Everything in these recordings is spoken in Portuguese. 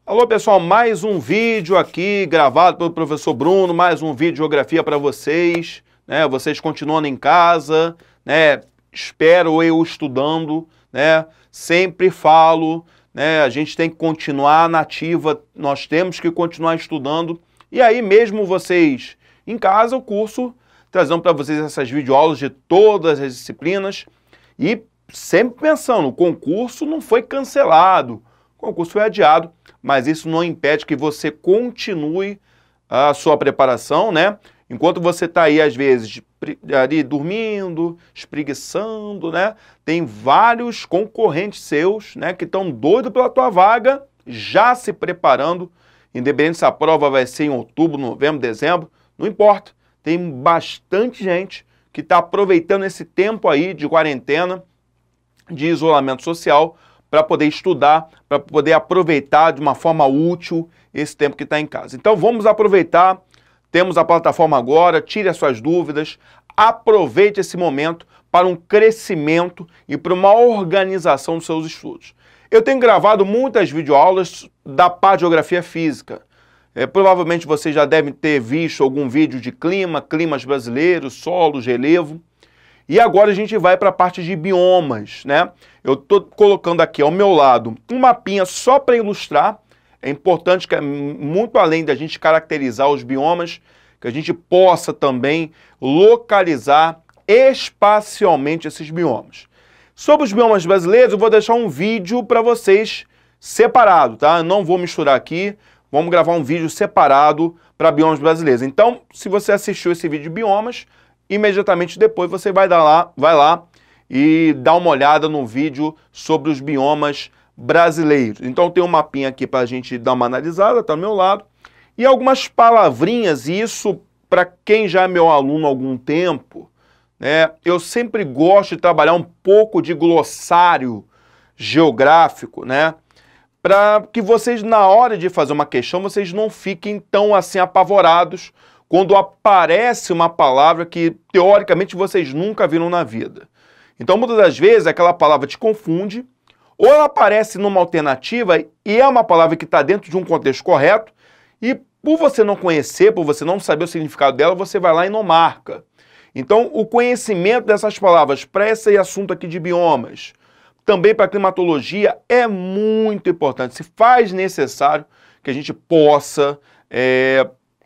Alô pessoal, mais um vídeo aqui gravado pelo professor Bruno, mais um vídeo de geografia para vocês, né? Vocês continuando em casa, né? Espero eu estudando, né? Sempre falo, né? A gente tem que continuar na ativa, nós temos que continuar estudando. E aí mesmo vocês em casa, o curso trazendo para vocês essas videoaulas de todas as disciplinas e sempre pensando, o concurso não foi cancelado, o concurso foi adiado, mas isso não impede que você continue a sua preparação, né? Enquanto você está aí, às vezes, ali dormindo, espreguiçando, né? Tem vários concorrentes seus, né, que estão doidos pela tua vaga, já se preparando, independente se a prova vai ser em outubro, novembro, dezembro, não importa. Tem bastante gente que está aproveitando esse tempo aí de quarentena, de isolamento social, para poder estudar, para poder aproveitar de uma forma útil esse tempo que está em casa. Então vamos aproveitar, temos a plataforma agora, tire as suas dúvidas, aproveite esse momento para um crescimento e para uma organização dos seus estudos. Eu tenho gravado muitas videoaulas da parte de Geografia Física. Provavelmente vocês já devem ter visto algum vídeo de clima, climas brasileiros, solos, relevo. E agora a gente vai para a parte de biomas, né? Eu estou colocando aqui ao meu lado um mapinha só para ilustrar. É importante que, muito além da gente caracterizar os biomas, que a gente possa também localizar espacialmente esses biomas. Sobre os biomas brasileiros, eu vou deixar um vídeo para vocês separado, tá? Eu não vou misturar aqui, vamos gravar um vídeo separado para biomas brasileiros. Então, se você assistiu esse vídeo de biomas, imediatamente depois você vai lá e dá uma olhada no vídeo sobre os biomas brasileiros. Então tem um mapinha aqui para a gente dar uma analisada, está ao meu lado. E algumas palavrinhas, e isso para quem já é meu aluno há algum tempo, né, eu sempre gosto de trabalhar um pouco de glossário geográfico, né, para que vocês, na hora de fazer uma questão, vocês não fiquem tão assim apavorados quando aparece uma palavra que, teoricamente, vocês nunca viram na vida. Então, muitas das vezes, aquela palavra te confunde, ou ela aparece numa alternativa e é uma palavra que está dentro de um contexto correto, e por você não conhecer, por você não saber o significado dela, você vai lá e não marca. Então, o conhecimento dessas palavras para esse assunto aqui de biomas, também para a climatologia, é muito importante. Se faz necessário que a gente possa,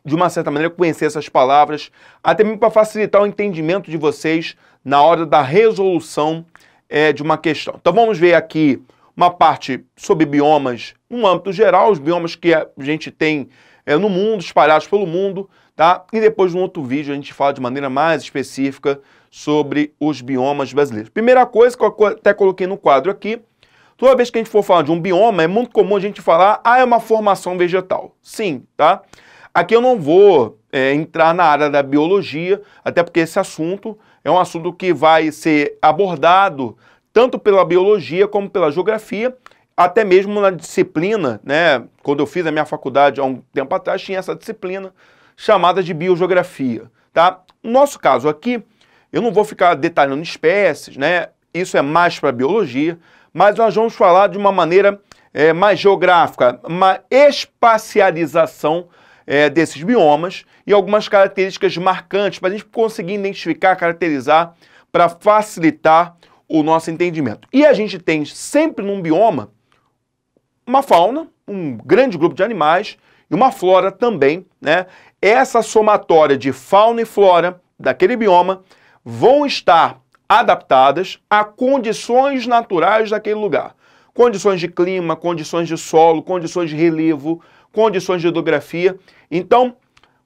de uma certa maneira, conhecer essas palavras, até mesmo para facilitar o entendimento de vocês na hora da resolução de uma questão. Então vamos ver aqui uma parte sobre biomas no âmbito geral, os biomas que a gente tem no mundo, espalhados pelo mundo, tá? E depois, num outro vídeo, a gente fala de maneira mais específica sobre os biomas brasileiros. Primeira coisa que eu até coloquei no quadro aqui, toda vez que a gente for falar de um bioma, é muito comum a gente falar, é uma formação vegetal. Sim, tá? Aqui eu não vou entrar na área da biologia, até porque esse assunto é um assunto que vai ser abordado tanto pela biologia como pela geografia, até mesmo na disciplina, né? Quando eu fiz a minha faculdade há um tempo atrás, tinha essa disciplina chamada de biogeografia, tá? No nosso caso aqui, eu não vou ficar detalhando espécies, né? Isso é mais para biologia, mas nós vamos falar de uma maneira mais geográfica, uma espacialização desses biomas e algumas características marcantes para a gente conseguir identificar, caracterizar, para facilitar o nosso entendimento. E a gente tem sempre num bioma uma fauna, um grande grupo de animais e uma flora também, né? Essa somatória de fauna e flora daquele bioma vão estar adaptadas a condições naturais daquele lugar. Condições de clima, condições de solo, condições de relevo, condições de hidrografia. Então,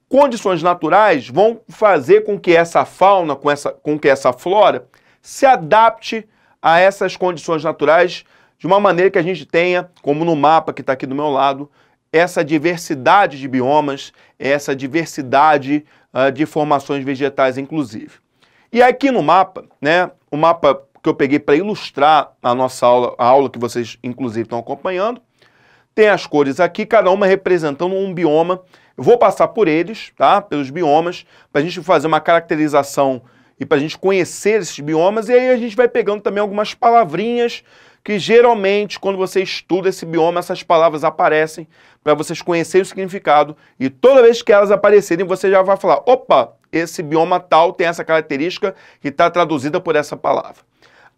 condições naturais vão fazer com que essa fauna, com que essa flora se adapte a essas condições naturais de uma maneira que a gente tenha, como no mapa que está aqui do meu lado, essa diversidade de biomas, essa diversidade de formações vegetais, inclusive. E aqui no mapa, né, o mapa que eu peguei para ilustrar a nossa aula, a aula que vocês, inclusive, estão acompanhando, tem as cores aqui, cada uma representando um bioma. Eu vou passar por eles, tá? Pelos biomas, para a gente fazer uma caracterização e para a gente conhecer esses biomas, e aí a gente vai pegando também algumas palavrinhas que geralmente, quando você estuda esse bioma, essas palavras aparecem para vocês conhecerem o significado, e toda vez que elas aparecerem, você já vai falar, opa, esse bioma tal tem essa característica que está traduzida por essa palavra.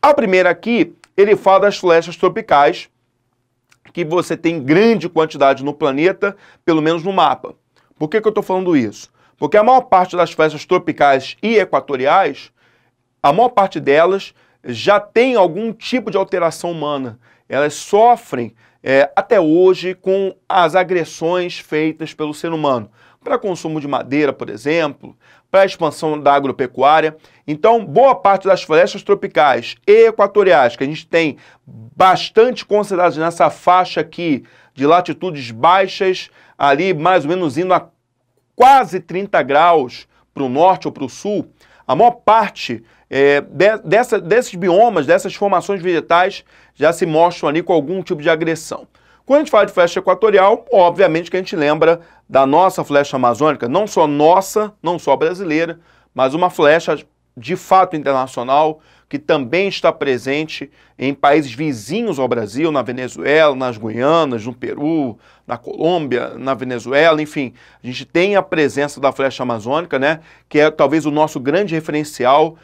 A primeira aqui, ele fala das florestas tropicais, que você tem grande quantidade no planeta, pelo menos no mapa. Por que eu estou falando isso? Porque a maior parte das florestas tropicais e equatoriais, a maior parte delas já tem algum tipo de alteração humana. Elas sofrem até hoje com as agressões feitas pelo ser humano, para consumo de madeira, por exemplo, para a expansão da agropecuária. Então, boa parte das florestas tropicais e equatoriais, que a gente tem bastante consideradas nessa faixa aqui de latitudes baixas, ali mais ou menos indo a quase 30 graus para o norte ou para o sul, a maior parte desses biomas, dessas formações vegetais, já se mostram ali com algum tipo de agressão. Quando a gente fala de floresta equatorial, obviamente que a gente lembra da nossa floresta amazônica, não só nossa, não só brasileira, mas uma floresta de fato internacional, que também está presente em países vizinhos ao Brasil, na Venezuela, nas Guianas, no Peru, na Colômbia, na Venezuela, enfim. A gente tem a presença da floresta amazônica, né, que é talvez o nosso grande referencial.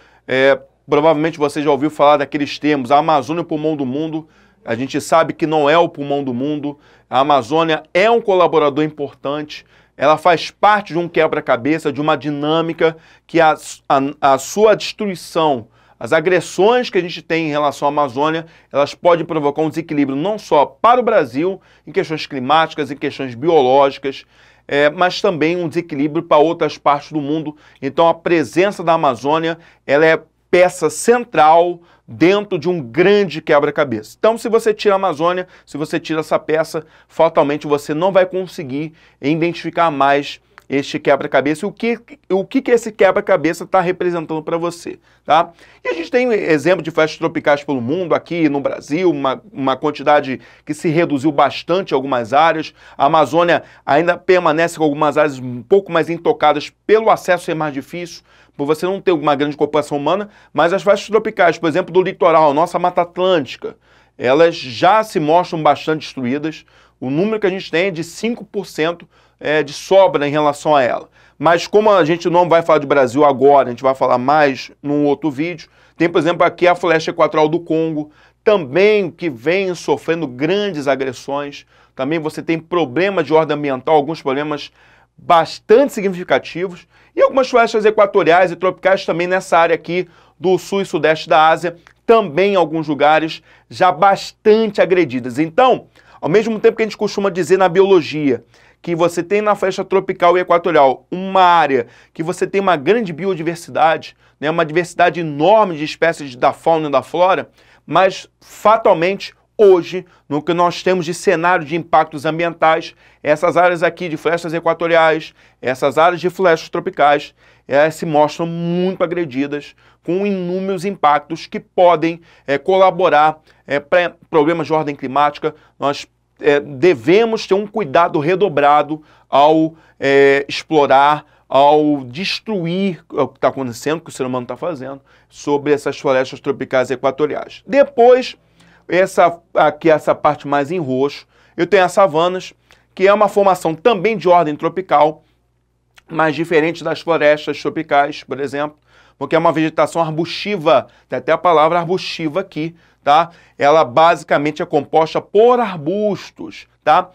Provavelmente você já ouviu falar daqueles termos, a Amazônia é o pulmão do mundo. A gente sabe que não é o pulmão do mundo. A Amazônia é um colaborador importante. Ela faz parte de um quebra-cabeça, de uma dinâmica que a sua destruição, as agressões que a gente tem em relação à Amazônia, elas podem provocar um desequilíbrio não só para o Brasil, em questões climáticas, em questões biológicas, mas também um desequilíbrio para outras partes do mundo. Então a presença da Amazônia, ela é peça central dentro de um grande quebra-cabeça. Então, se você tira a Amazônia, se você tira essa peça, fatalmente você não vai conseguir identificar mais este quebra-cabeça e o que esse quebra-cabeça está representando para você, tá? E a gente tem exemplo de florestas tropicais pelo mundo, aqui no Brasil, uma quantidade que se reduziu bastante em algumas áreas. A Amazônia ainda permanece com algumas áreas um pouco mais intocadas pelo acesso ser mais difícil, por você não ter uma grande ocupação humana, mas as florestas tropicais, por exemplo, do litoral, nossa Mata Atlântica, elas já se mostram bastante destruídas. O número que a gente tem é de 5% de sobra em relação a ela. Mas como a gente não vai falar de Brasil agora, a gente vai falar mais num outro vídeo, tem, por exemplo, aqui a floresta equatorial do Congo, também que vem sofrendo grandes agressões. Também você tem problemas de ordem ambiental, alguns problemas bastante significativos, e algumas florestas equatoriais e tropicais também nessa área aqui do sul e sudeste da Ásia, também em alguns lugares já bastante agredidas. Então, ao mesmo tempo que a gente costuma dizer na biologia que você tem na floresta tropical e equatorial uma área que você tem uma grande biodiversidade, né, uma diversidade enorme de espécies da fauna e da flora, mas fatalmente hoje, no que nós temos de cenário de impactos ambientais, essas áreas aqui de florestas equatoriais, essas áreas de florestas tropicais, elas se mostram muito agredidas, com inúmeros impactos que podem colaborar para problemas de ordem climática. Nós devemos ter um cuidado redobrado ao explorar, ao destruir o que está acontecendo, o que o ser humano está fazendo, sobre essas florestas tropicais e equatoriais. Depois, essa parte mais em roxo, eu tenho as savanas, que é uma formação também de ordem tropical, mas diferente das florestas tropicais, por exemplo, porque é uma vegetação arbustiva, tem até a palavra arbustiva aqui, tá? Ela basicamente é composta por arbustos, tá?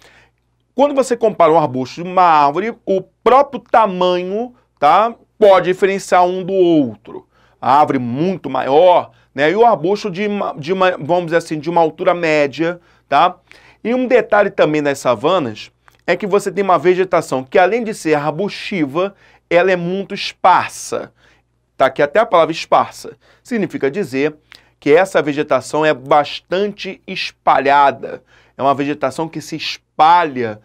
Quando você compara um arbusto de uma árvore, o próprio tamanho, tá, pode diferenciar um do outro. A árvore muito maior, né, e o arbusto vamos dizer assim, de uma altura média, tá? E um detalhe também das savanas é que você tem uma vegetação que, além de ser arbustiva, ela é muito esparsa. Tá aqui até a palavra esparsa. Significa dizer que essa vegetação é bastante espalhada. É uma vegetação que se espalha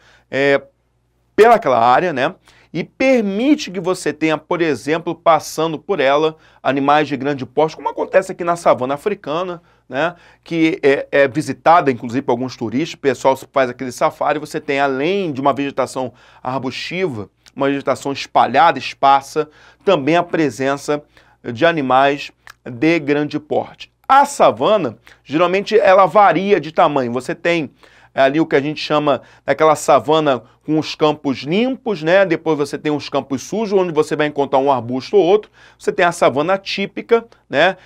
pelaquela área, né? E permite que você tenha, por exemplo, passando por ela, animais de grande porte, como acontece aqui na savana africana, né? Que é visitada, inclusive, por alguns turistas. O pessoal faz aquele safari, você tem, além de uma vegetação arbustiva, uma vegetação espalhada, esparsa, também a presença de animais de grande porte. A savana, geralmente, ela varia de tamanho. Você tem ali o que a gente chama daquela savana com os campos limpos, né? Depois você tem os campos sujos, onde você vai encontrar um arbusto ou outro. Você tem a savana típica, né?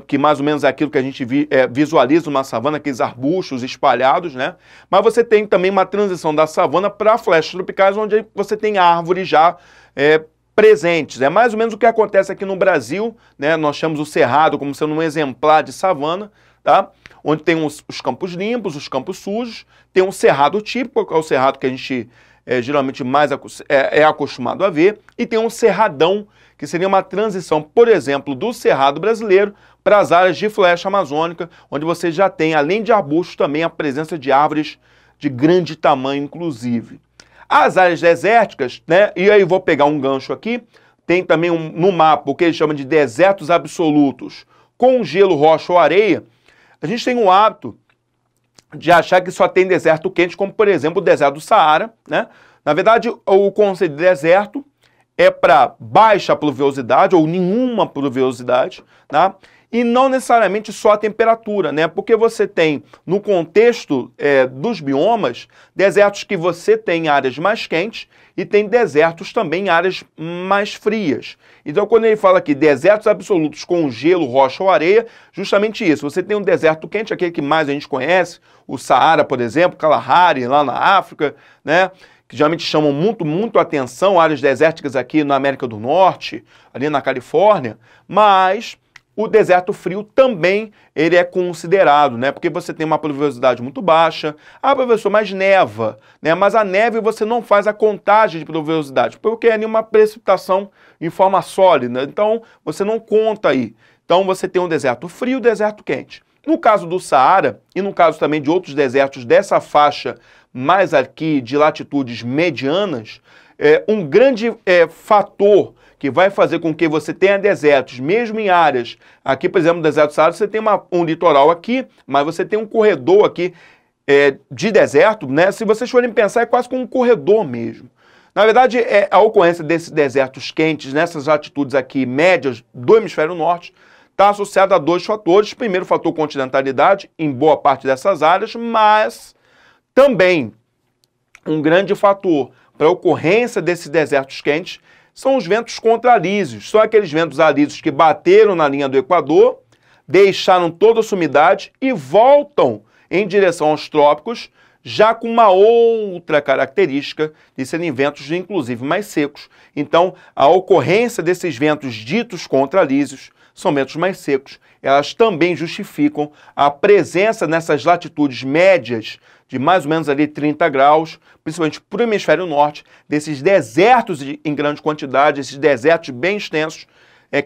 Que mais ou menos é aquilo que a gente visualiza uma savana, aqueles arbustos espalhados, né? Mas você tem também uma transição da savana para florestas tropicais, onde você tem árvores já presentes. É mais ou menos o que acontece aqui no Brasil, né? Nós chamamos o cerrado como sendo um exemplar de savana, tá? Onde tem os campos limpos, os campos sujos, tem um cerrado típico, que é o cerrado que a gente geralmente mais é acostumado a ver, e tem um cerradão, que seria uma transição, por exemplo, do cerrado brasileiro para as áreas de floresta amazônica, onde você já tem, além de arbustos, também a presença de árvores de grande tamanho, inclusive. As áreas desérticas, né, e aí vou pegar um gancho aqui, tem também no mapa o que eles chamam de desertos absolutos, com gelo, rocha ou areia. A gente tem o hábito de achar que só tem deserto quente, como, por exemplo, o deserto do Saara, né? Na verdade, o conceito de deserto é para baixa pluviosidade ou nenhuma pluviosidade, tá? E não necessariamente só a temperatura, né? Porque você tem, no contexto dos biomas, desertos que você tem áreas mais quentes e tem desertos também em áreas mais frias. Então, quando ele fala aqui desertos absolutos com gelo, rocha ou areia, justamente isso. Você tem um deserto quente, aquele que mais a gente conhece, o Saara, por exemplo, Kalahari, lá na África, né? Que geralmente chamam muito atenção, áreas desérticas aqui na América do Norte, ali na Califórnia, mas o deserto frio também ele é considerado, né? Porque você tem uma pluviosidade muito baixa. Ah, professor, mas neva, né? Mas a neve você não faz a contagem de pluviosidade, porque é uma precipitação em forma sólida, então você não conta aí. Então você tem um deserto frio e um deserto quente. No caso do Saara, e no caso também de outros desertos dessa faixa mais aqui de latitudes medianas, um grande fator que vai fazer com que você tenha desertos, mesmo em áreas, aqui, por exemplo, no deserto do Saara, você tem um litoral aqui, mas você tem um corredor aqui de deserto, né? Se vocês forem pensar, é quase como um corredor mesmo. Na verdade, a ocorrência desses desertos quentes, nessas latitudes aqui médias do hemisfério norte, está associada a dois fatores. Primeiro, o fator continentalidade, em boa parte dessas áreas, mas também um grande fator para a ocorrência desses desertos quentes são os ventos contralísios. São aqueles ventos alísios que bateram na linha do Equador, deixaram toda a sua umidade e voltam em direção aos trópicos, já com uma outra característica de serem ventos, inclusive, mais secos. Então, a ocorrência desses ventos ditos contralísios são ventos mais secos. Elas também justificam a presença nessas latitudes médias de mais ou menos ali 30 graus, principalmente para o hemisfério norte, desses desertos em grande quantidade, esses desertos bem extensos,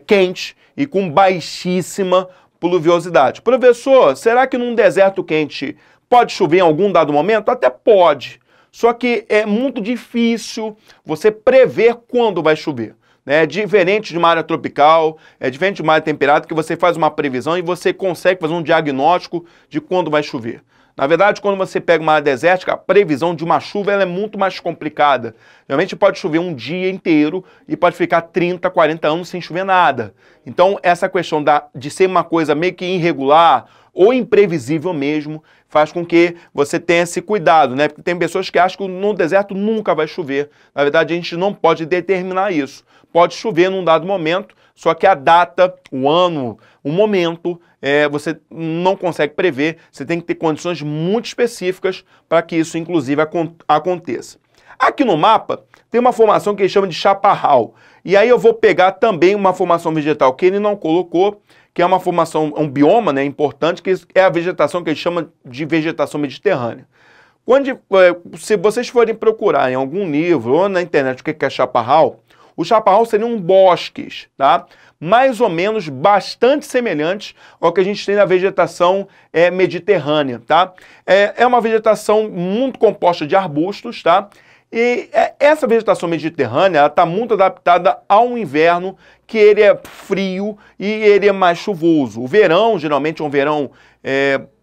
quentes e com baixíssima pluviosidade. Professor, será que num deserto quente pode chover em algum dado momento? Até pode, só que é muito difícil você prever quando vai chover. É diferente de uma área tropical, é diferente de uma área temperada, que você faz uma previsão e você consegue fazer um diagnóstico de quando vai chover. Na verdade, quando você pega uma área desértica, a previsão de uma chuva ela é muito mais complicada. Realmente pode chover um dia inteiro e pode ficar 30, 40 anos sem chover nada. Então, essa questão de ser uma coisa meio que irregular ou imprevisível mesmo, faz com que você tenha esse cuidado, né? Porque tem pessoas que acham que no deserto nunca vai chover. Na verdade, a gente não pode determinar isso. Pode chover num dado momento, só que a data, o ano, o momento, você não consegue prever. Você tem que ter condições muito específicas para que isso, inclusive, aconteça. Aqui no mapa, tem uma formação que ele chama de chaparral. E aí eu vou pegar também uma formação vegetal que ele não colocou, que é uma formação, um bioma, né, importante, que é a vegetação que ele chama de vegetação mediterrânea. Se vocês forem procurar em algum livro ou na internet o que é chaparral, o chaparral seriam bosques, tá? Mais ou menos bastante semelhantes ao que a gente tem na vegetação mediterrânea, tá? É uma vegetação muito composta de arbustos, tá? E essa vegetação mediterrânea está muito adaptada ao inverno, que ele é frio e ele é mais chuvoso. O verão, geralmente, é um verão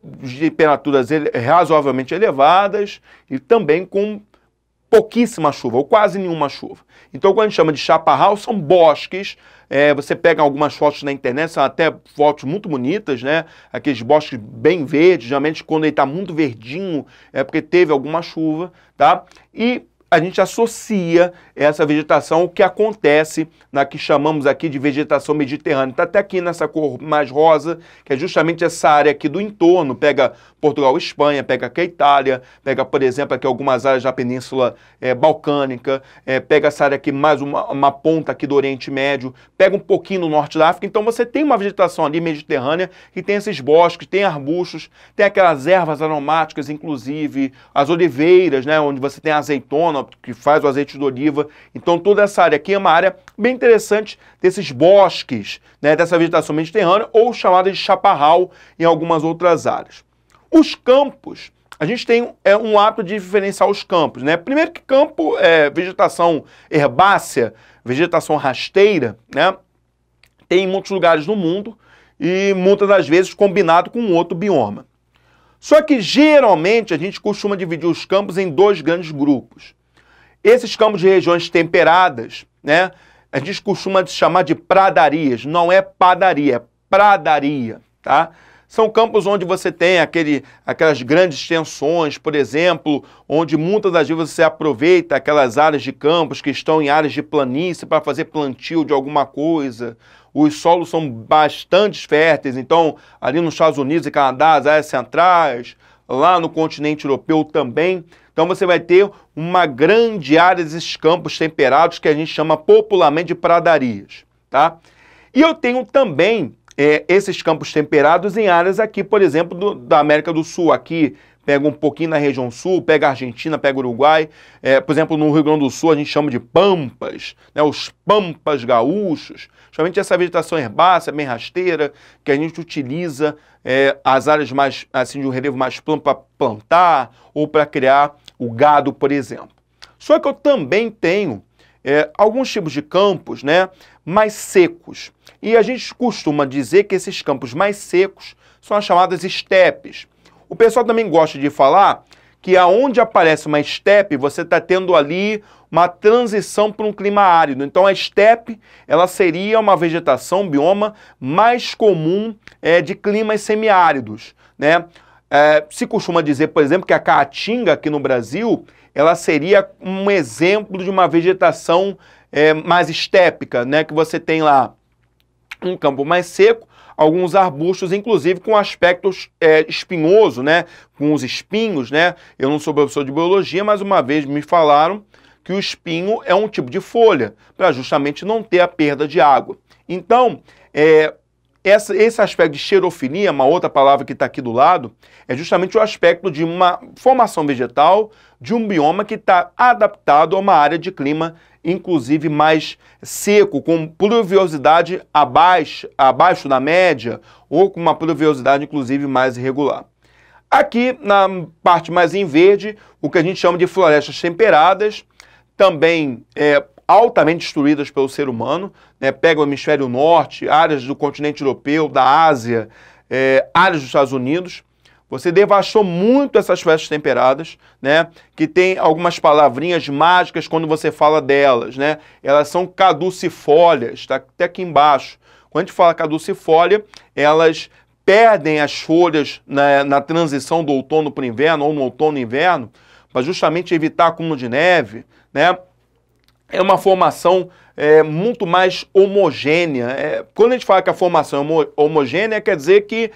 de temperaturas razoavelmente elevadas e também com pouquíssima chuva, ou quase nenhuma chuva. Então, quando a gente chama de chaparral, são bosques. Você pega algumas fotos na internet, são até fotos muito bonitas, né? Aqueles bosques bem verdes, geralmente quando ele está muito verdinho, é porque teve alguma chuva, tá? E a gente associa essa vegetação ao que acontece na que chamamos aqui de vegetação mediterrânea. Está até aqui nessa cor mais rosa, que é justamente essa área aqui do entorno. Pega Portugal e Espanha, pega aqui a Itália, pega, por exemplo, aqui algumas áreas da Península Balcânica, pega essa área aqui, mais uma ponta aqui do Oriente Médio, pega um pouquinho no norte da África. Então você tem uma vegetação ali mediterrânea que tem esses bosques, tem arbustos, tem aquelas ervas aromáticas, inclusive as oliveiras, né, onde você tem a azeitona, que faz o azeite de oliva. Então toda essa área aqui é uma área bem interessante desses bosques, né, dessa vegetação mediterrânea, ou chamada de chaparral em algumas outras áreas. Os campos, a gente tem um hábito de diferenciar os campos, né? Primeiro que campo é vegetação herbácea, vegetação rasteira, né? Tem em muitos lugares no mundo e muitas das vezes combinado com outro bioma. Só que geralmente a gente costuma dividir os campos em dois grandes grupos. Esses campos de regiões temperadas, né, a gente costuma chamar de pradarias. Não é padaria, é pradaria, tá? São campos onde você tem aquelas grandes extensões, por exemplo, onde muitas das vezes você aproveita aquelas áreas de campos que estão em áreas de planície para fazer plantio de alguma coisa. Os solos são bastante férteis, então ali nos Estados Unidos e Canadá, as áreas centrais, lá no continente europeu também. Então você vai ter uma grande área desses campos temperados que a gente chama popularmente de pradarias, tá? E eu tenho também esses campos temperados em áreas aqui, por exemplo, da América do Sul. Aqui pega um pouquinho na região sul, pega a Argentina, pega o Uruguai. Por exemplo, no Rio Grande do Sul a gente chama de pampas, né, os pampas gaúchos. Justamente essa vegetação herbácea, bem rasteira, que a gente utiliza as áreas mais, assim, de um relevo mais plano para plantar ou para criar o gado, por exemplo. Só que eu também tenho alguns tipos de campos, né, mais secos. E a gente costuma dizer que esses campos mais secos são as chamadas estepes. O pessoal também gosta de falar que aonde aparece uma estepe, você está tendo ali uma transição para um clima árido. Então a estepe, ela seria uma vegetação, um bioma mais comum de climas semiáridos, né? Se costuma dizer, por exemplo, que a caatinga aqui no Brasil, ela seria um exemplo de uma vegetação mais estépica, né? Que você tem lá um campo mais seco, alguns arbustos, inclusive com aspecto espinhoso, né? Com os espinhos, né? Eu não sou professor de biologia, mas uma vez me falaram que o espinho é um tipo de folha, para justamente não ter a perda de água. Então, esse aspecto de xerofilia, uma outra palavra que está aqui do lado, é justamente o aspecto de uma formação vegetal, de um bioma que está adaptado a uma área de clima, inclusive mais seco, com pluviosidade abaixo da média, ou com uma pluviosidade, inclusive, mais irregular. Aqui, na parte mais em verde, o que a gente chama de florestas temperadas, também altamente destruídas pelo ser humano, né? Pega o hemisfério norte, áreas do continente europeu, da Ásia, áreas dos Estados Unidos. Você devastou muito essas florestas temperadas, né? Que tem algumas palavrinhas mágicas quando você fala delas, né? Elas são caducifólias, está até aqui embaixo. Quando a gente fala caducifólia, elas perdem as folhas na transição do outono para o inverno, ou no outono e inverno, para justamente evitar acúmulo de neve, né? É uma formação muito mais homogênea. Quando a gente fala que a formação é homogênea, quer dizer que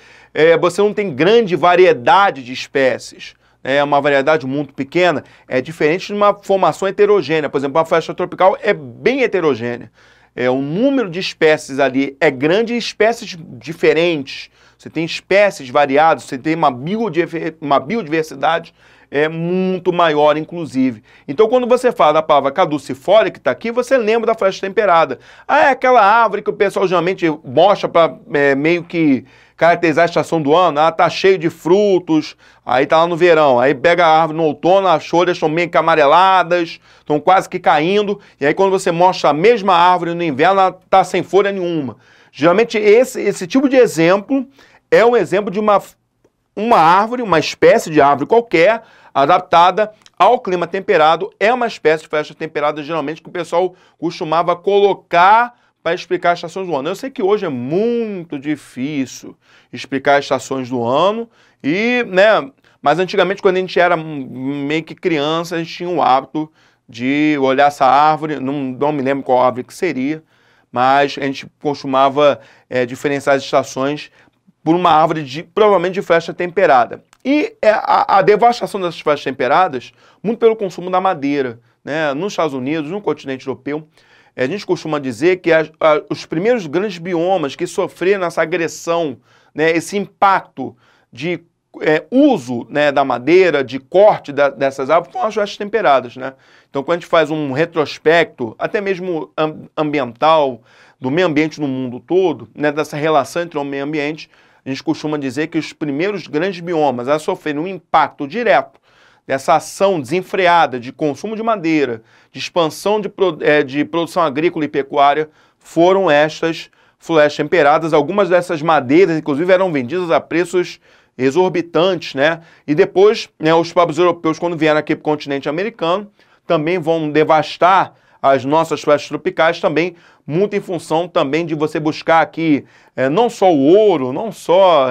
você não tem grande variedade de espécies. É uma variedade muito pequena, é diferente de uma formação heterogênea. Por exemplo, a floresta tropical é bem heterogênea. O número de espécies ali é grande e espécies diferentes. Você tem espécies variadas, você tem uma biodiversidade muito maior, inclusive. Então, quando você fala da palavra caducifólia, que está aqui, você lembra da floresta temperada. É aquela árvore que o pessoal geralmente mostra para meio que caracterizar a estação do ano. Tá cheio de frutos, aí tá lá no verão. Aí pega a árvore no outono, as folhas estão meio que amareladas, estão quase que caindo. E aí, quando você mostra a mesma árvore no inverno, ela tá sem folha nenhuma. Geralmente, esse tipo de exemplo é um exemplo de uma árvore, uma espécie de árvore qualquer, adaptada ao clima temperado. É uma espécie de flecha temperada, geralmente, que o pessoal costumava colocar para explicar as estações do ano. Eu sei que hoje é muito difícil explicar as estações do ano, mas antigamente, quando a gente era meio que criança, a gente tinha o hábito de olhar essa árvore, não me lembro qual árvore que seria, mas a gente costumava diferenciar as estações por uma árvore provavelmente de flecha temperada. E a devastação dessas flechas temperadas, muito pelo consumo da madeira, né? Nos Estados Unidos, no continente europeu, a gente costuma dizer que os primeiros grandes biomas que sofreram essa agressão, né, esse impacto de uso, né, da madeira, de corte dessas árvores, foram as flechas temperadas, né? Então, quando a gente faz um retrospecto, até mesmo ambiental, do meio ambiente no mundo todo, né, dessa relação entre o meio ambiente, a gente costuma dizer que os primeiros grandes biomas a sofrerem um impacto direto dessa ação desenfreada de consumo de madeira, de expansão de produção agrícola e pecuária, foram estas flechas temperadas. Algumas dessas madeiras, inclusive, eram vendidas a preços exorbitantes, né? E depois, né, os povos europeus, quando vieram aqui para o continente americano, também vão devastar as nossas florestas tropicais, também muito em função também de você buscar aqui não só o ouro, não só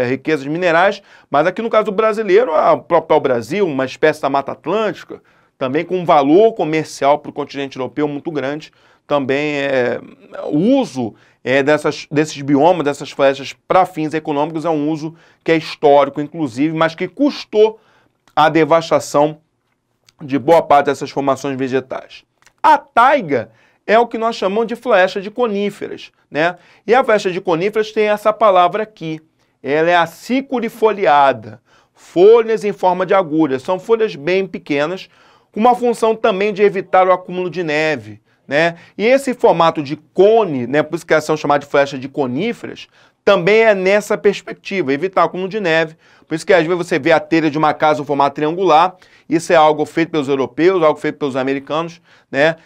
riquezas minerais, mas aqui no caso do brasileiro, o próprio Brasil, uma espécie da Mata Atlântica, também com um valor comercial para o continente europeu muito grande, também o uso desses biomas, dessas florestas para fins econômicos é um uso que é histórico, inclusive, mas que custou a devastação de boa parte dessas formações vegetais. A taiga é o que nós chamamos de flecha de coníferas, né? E a flecha de coníferas tem essa palavra aqui. Ela é acicurifoliada, folhas em forma de agulha. São folhas bem pequenas, com uma função também de evitar o acúmulo de neve, né? E esse formato de cone, né, por isso que elas são chamadas de flecha de coníferas, também é nessa perspectiva, evitar o acúmulo de neve. Por isso que às vezes você vê a telha de uma casa no formato triangular. Isso é algo feito pelos europeus, algo feito pelos americanos, né?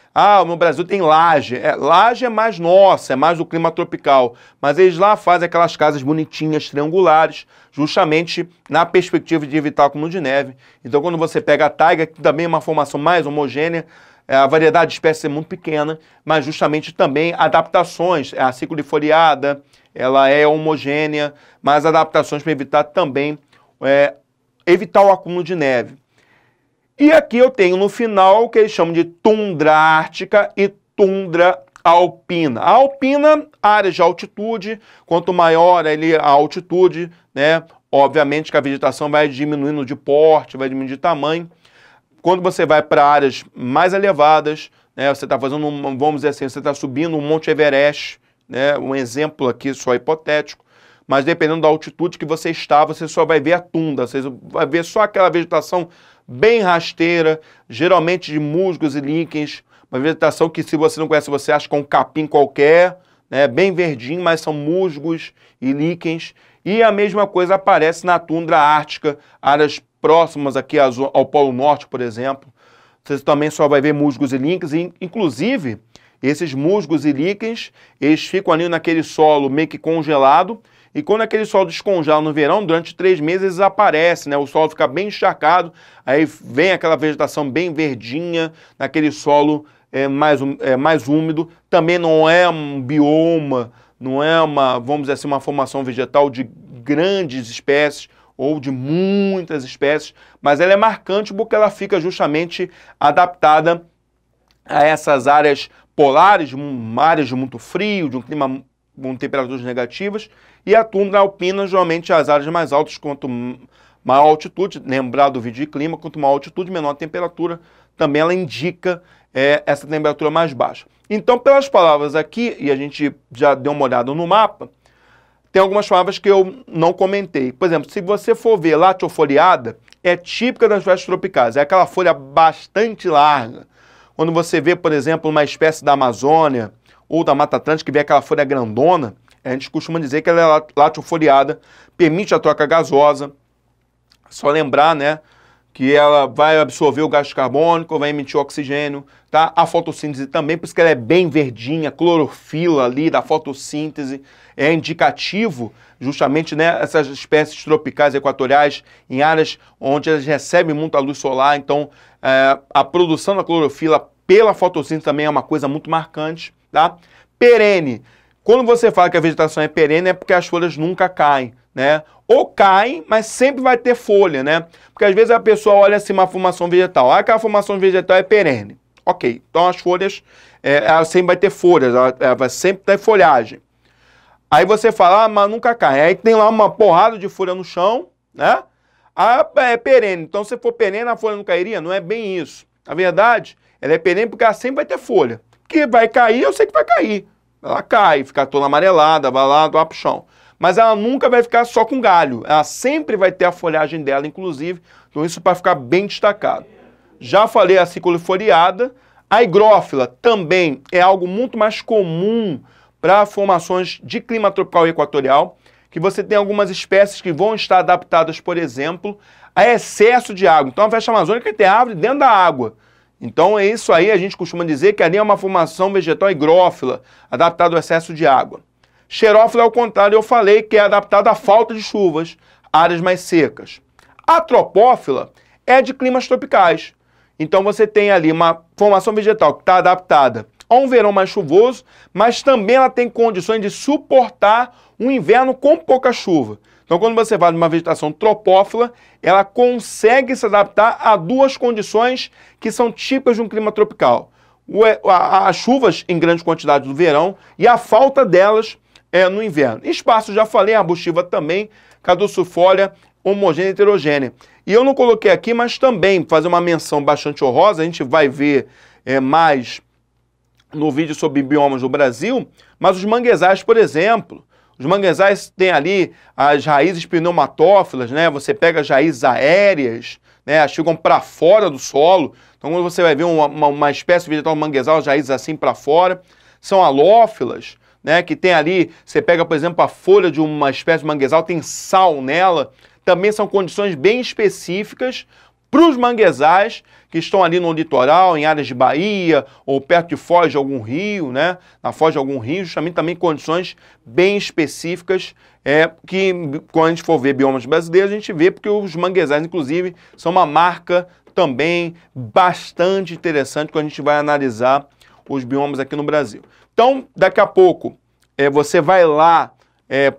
No Brasil tem laje. Laje é mais nossa, é mais do clima tropical. Mas eles lá fazem aquelas casas bonitinhas, triangulares, justamente na perspectiva de evitar o acúmulo de neve. Então, quando você pega a taiga, que também é uma formação mais homogênea, a variedade de espécies é muito pequena, mas justamente também adaptações. A acicurifoliada, ela é homogênea, mas adaptações para evitar também evitar o acúmulo de neve. E aqui eu tenho no final o que eles chamam de tundra ártica e tundra alpina. A alpina, áreas de altitude, quanto maior a altitude, né, obviamente que a vegetação vai diminuindo de porte, vai diminuindo de tamanho. Quando você vai para áreas mais elevadas, né, você está fazendo, vamos dizer assim, você está subindo o Monte Everest, né, um exemplo aqui só hipotético, mas dependendo da altitude que você está, você só vai ver a tundra, você vai ver só aquela vegetação bem rasteira, geralmente de musgos e líquens, uma vegetação que, se você não conhece, você acha que é um capim qualquer, né, bem verdinho, mas são musgos e líquens. E a mesma coisa aparece na tundra ártica, áreas próximas aqui ao Polo Norte, por exemplo. Você também só vai ver musgos e líquens, e, inclusive, esses musgos e líquens, eles ficam ali naquele solo meio que congelado, e quando aquele solo descongela no verão, durante 3 meses eles aparecem, né? O solo fica bem encharcado, aí vem aquela vegetação bem verdinha, naquele solo mais úmido. Também não é um bioma, não é vamos dizer assim, uma formação vegetal de grandes espécies ou de muitas espécies, mas ela é marcante porque ela fica justamente adaptada a essas áreas polares, áreas de muito frio, de um clima com temperaturas negativas, e a tundra alpina, geralmente as áreas mais altas, quanto maior altitude, lembrar do vídeo de clima, quanto maior altitude, menor a temperatura, também ela indica essa temperatura mais baixa. Então, pelas palavras aqui, e a gente já deu uma olhada no mapa, tem algumas palavras que eu não comentei. Por exemplo, se você for ver latiofoliada, é típica das florestas tropicais, é aquela folha bastante larga. Quando você vê, por exemplo, uma espécie da Amazônia ou da Mata Atlântica, que vê aquela folha grandona, a gente costuma dizer que ela é latiofoliada, permite a troca gasosa. Só lembrar, né, que ela vai absorver o gás carbônico, vai emitir oxigênio, tá? A fotossíntese também, por isso que ela é bem verdinha, clorofila ali da fotossíntese, é indicativo justamente, né, essas espécies tropicais equatoriais em áreas onde elas recebem muita luz solar, então a produção da clorofila pela fotossíntese também é uma coisa muito marcante, tá? Perene. Quando você fala que a vegetação é perene, é porque as folhas nunca caem, né? Ou caem, mas sempre vai ter folha, né? Porque às vezes a pessoa olha assim uma formação vegetal. Ah, aquela formação vegetal é perene. Ok, então as folhas, ela sempre vai ter folhas, ela vai sempre ter folhagem. Aí você fala, ah, mas nunca cai. Aí tem lá uma porrada de folha no chão, né? Ah, é perene. Então se for perene, a folha não cairia? Não é bem isso. Na verdade, ela é perene porque ela sempre vai ter folha. Que vai cair, eu sei que vai cair. Ela cai, fica toda amarelada, vai lá pro chão. Mas ela nunca vai ficar só com galho. Ela sempre vai ter a folhagem dela, inclusive. Então isso para ficar bem destacado. Já falei a ciculifoliada. A higrófila também é algo muito mais comum para formações de clima tropical e equatorial, que você tem algumas espécies que vão estar adaptadas, por exemplo, a excesso de água. Então a floresta amazônica tem árvore dentro da água. Então é isso aí, a gente costuma dizer que ali é uma formação vegetal higrófila, adaptada ao excesso de água. Xerófila, ao contrário, eu falei que é adaptada à falta de chuvas, áreas mais secas. A tropófila é de climas tropicais. Então você tem ali uma formação vegetal que está adaptada a um verão mais chuvoso, mas também ela tem condições de suportar um inverno com pouca chuva. Então, quando você vai numa vegetação tropófila, ela consegue se adaptar a duas condições que são típicas de um clima tropical. As chuvas em grande quantidade no verão e a falta delas no inverno. Espaço, já falei, a arbustiva também, caducifólia, homogênea e heterogênea. E eu não coloquei aqui, mas também fazer uma menção bastante honrosa, a gente vai ver mais no vídeo sobre biomas do Brasil, mas os manguezais, por exemplo. Os manguezais têm ali as raízes pneumatófilas, né? Você pega as raízes aéreas, né? Elas ficam para fora do solo. Então, quando você vai ver uma espécie vegetal manguezal, as raízes assim para fora, são halófilas, né? Que tem ali, você pega, por exemplo, a folha de uma espécie de manguezal, tem sal nela. Também são condições bem específicas para os manguezais que estão ali no litoral, em áreas de Bahia, ou perto de foz de algum rio, né? Na foz de algum rio, justamente também condições bem específicas, que quando a gente for ver biomas brasileiros, a gente vê porque os manguezais, inclusive, são uma marca também bastante interessante quando a gente vai analisar os biomas aqui no Brasil. Então, daqui a pouco, você vai lá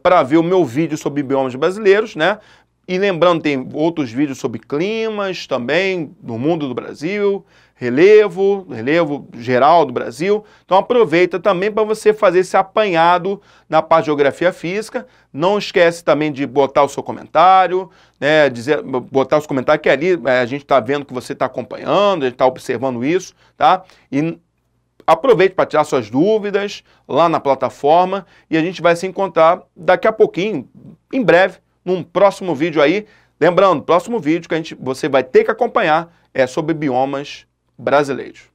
para ver o meu vídeo sobre biomas brasileiros, né? E lembrando, tem outros vídeos sobre climas também, no mundo do Brasil, relevo geral do Brasil. Então aproveita também para você fazer esse apanhado na parte de geografia física. Não esquece também de botar o seu comentário, né, botar os comentários que ali a gente está vendo que você está acompanhando, a gente está observando isso, tá? E aproveite para tirar suas dúvidas lá na plataforma e a gente vai se encontrar daqui a pouquinho, em breve, num próximo vídeo aí. Lembrando, próximo vídeo que você vai ter que acompanhar é sobre biomas brasileiros.